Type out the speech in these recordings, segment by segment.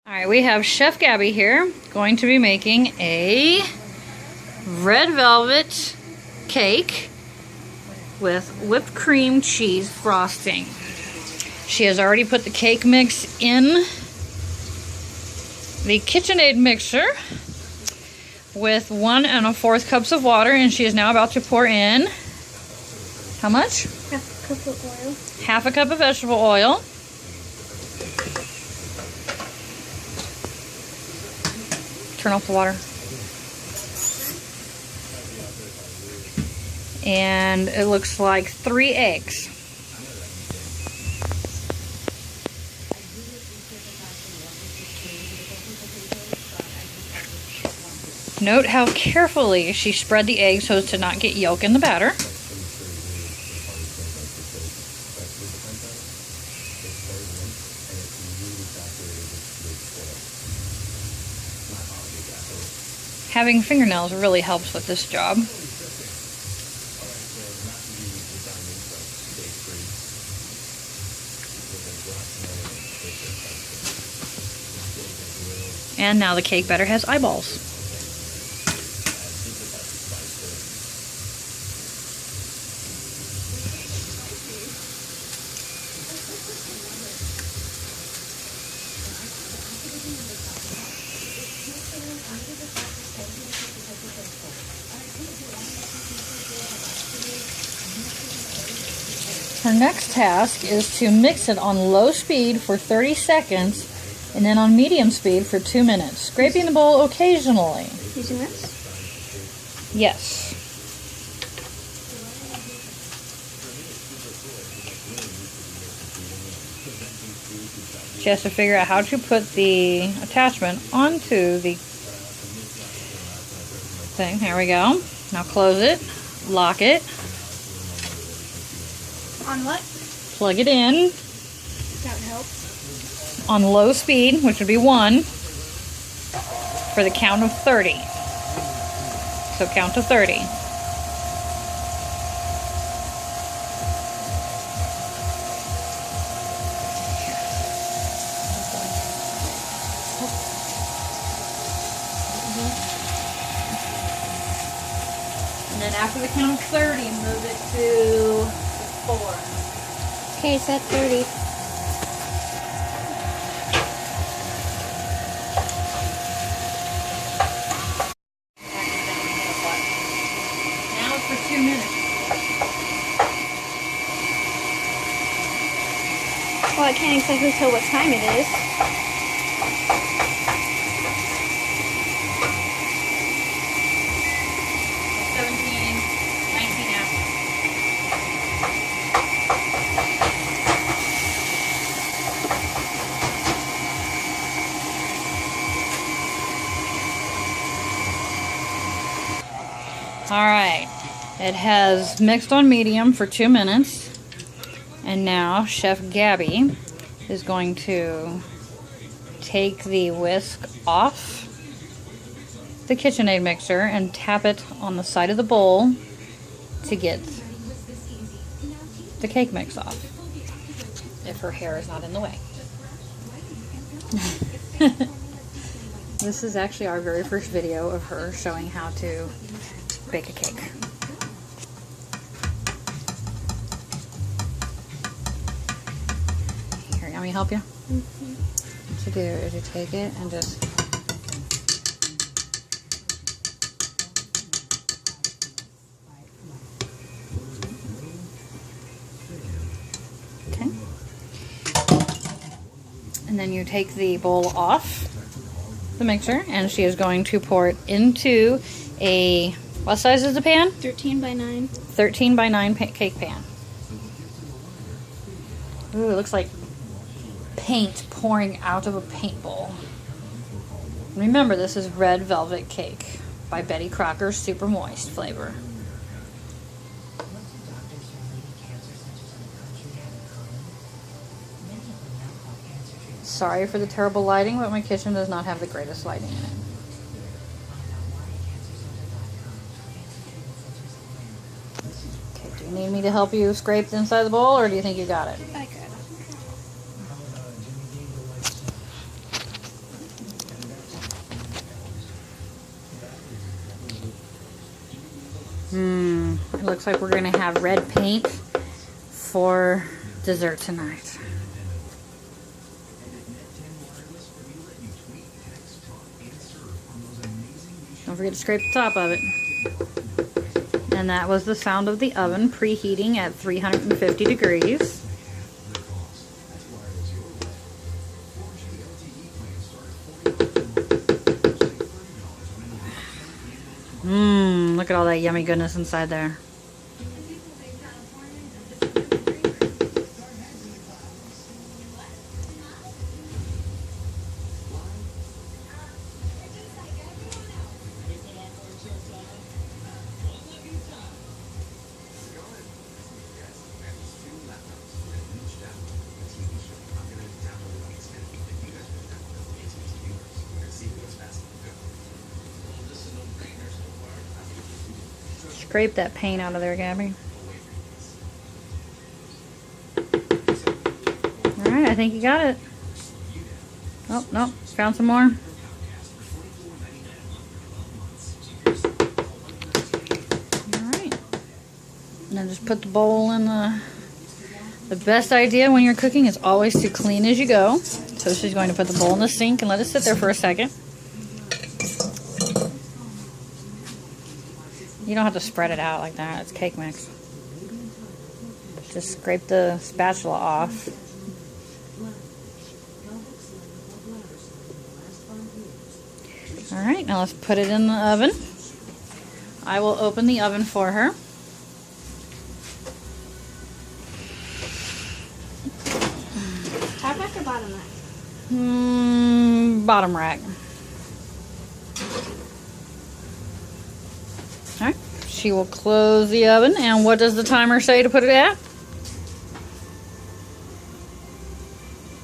Alright, we have Chef Gabby here going to be making a red velvet cake with whipped cream cheese frosting. She has already put the cake mix in the KitchenAid mixer with 1 1/4 cups of water, and she is now about to pour in how much? Half a cup of oil. Half a cup of vegetable oil. Turn off the water. And it looks like 3 eggs. Note how carefully she spread the eggs so as to not get yolk in the batter. Having fingernails really helps with this job. And now the cake batter has eyeballs. Her next task is to mix it on low speed for 30 seconds and then on medium speed for 2 minutes, scraping the bowl occasionally. Using this? Yes. She has to figure out how to put the attachment onto the thing. There we go. Now close it, lock it. On what? Plug it in. That would help. On low speed, which would be 1, for the count of 30. So count to 30. And then after the count of 30, move it to 4. Okay, it's at 30. Now it's for 2 minutes. Well, I can't exactly tell what time it is. Alright, it has mixed on medium for 2 minutes, and now Chef Gabby is going to take the whisk off the KitchenAid mixer and tap it on the side of the bowl to get the cake mix off, if her hair is not in the way. This is actually our very first video of her showing how to bake a cake. Here, you want me to help you? What you do is you take it and just okay. And then you take the bowl off the mixer, and she is going to pour it into a, what size is the pan? 13 by 9. 13 by 9 cake pan. Ooh, it looks like paint pouring out of a paint bowl. Remember, this is Red Velvet Cake by Betty Crocker's Super Moist flavor. Sorry for the terrible lighting, but my kitchen does not have the greatest lighting in it. Okay, do you need me to help you scrape the inside of the bowl, or do you think you got it? I got it. looks like we're gonna have red paint for dessert tonight. Don't forget to scrape the top of it. And that was the sound of the oven preheating at 350 degrees. Look at all that yummy goodness inside there. Scrape that paint out of there, Gabby. Alright, I think you got it. Oh, no, found some more. Alright. Now just put the bowl in the best idea when you're cooking is always to clean as you go. So she's going to put the bowl in the sink and let it sit there for a second. You don't have to spread it out like that. It's cake mix. Just scrape the spatula off. Alright, now let's put it in the oven. I will open the oven for her. Top rack or bottom rack? Bottom rack. Alright, she will close the oven. And what does the timer say to put it at?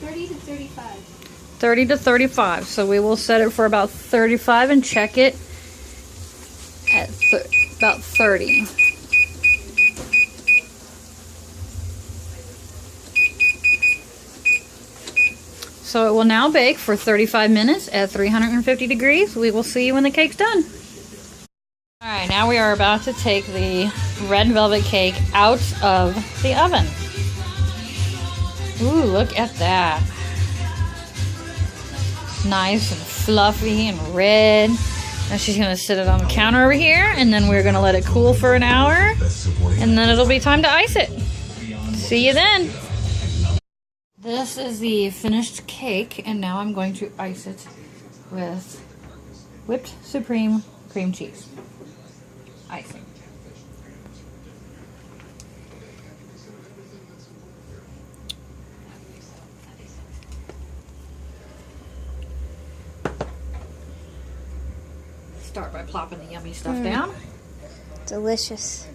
30 to 35. 30 to 35. So we will set it for about 35 and check it at about 30. So it will now bake for 35 minutes at 350 degrees. We will see you when the cake's done. Alright, now we are about to take the red velvet cake out of the oven. Ooh, look at that. Nice and fluffy and red. Now she's going to sit it on the counter over here, and then we're going to let it cool for an hour, and then it'll be time to ice it. See you then. This is the finished cake, and now I'm going to ice it with whipped supreme cream cheese. Icing. Start by plopping the yummy stuff down. Delicious.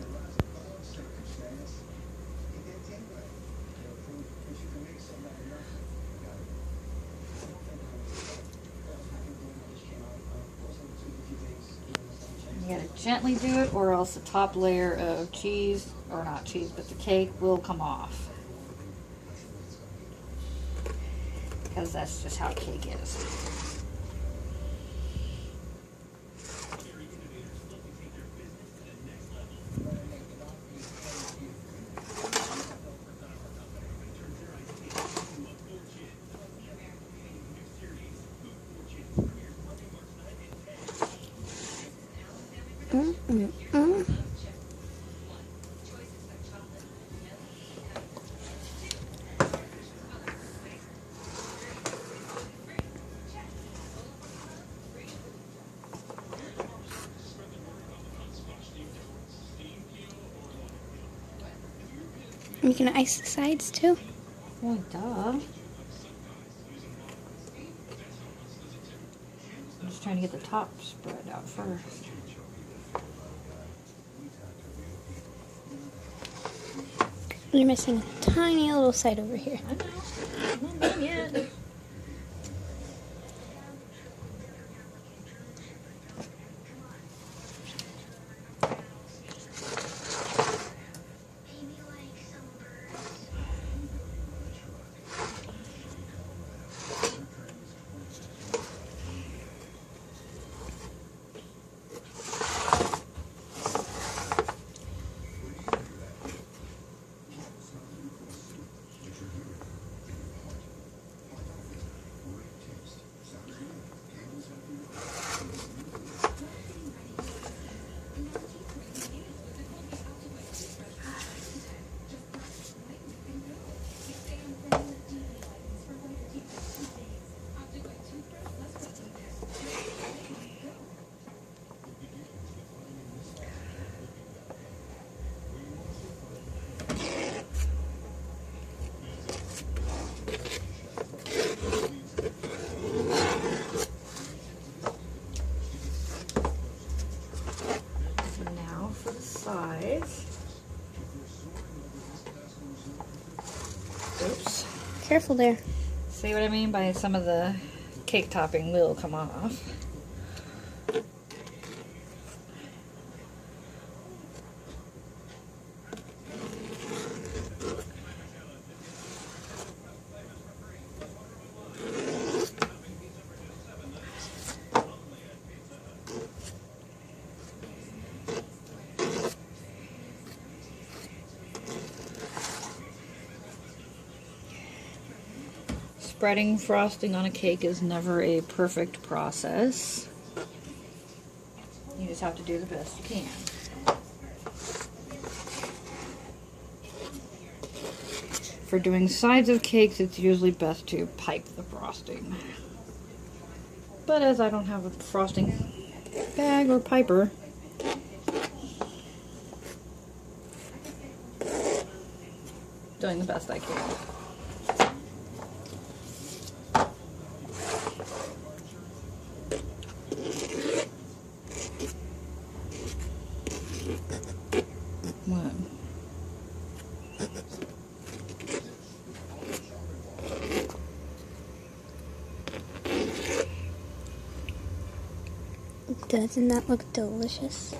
You gotta gently do it, or else the top layer of cheese, or not cheese, but the cake will come off. Because that's just how cake is. You can ice the sides too. Well, duh. I'm just trying to get the top spread out first. You're missing a tiny little side over here. I know. I'm not done yet. careful there. See what I mean by some of the cake topping will come off. Spreading frosting on a cake is never a perfect process. You just have to do the best you can. For doing sides of cakes, it's usually best to pipe the frosting. But as I don't have a frosting bag or piper, doing the best I can. What? Doesn't that look delicious?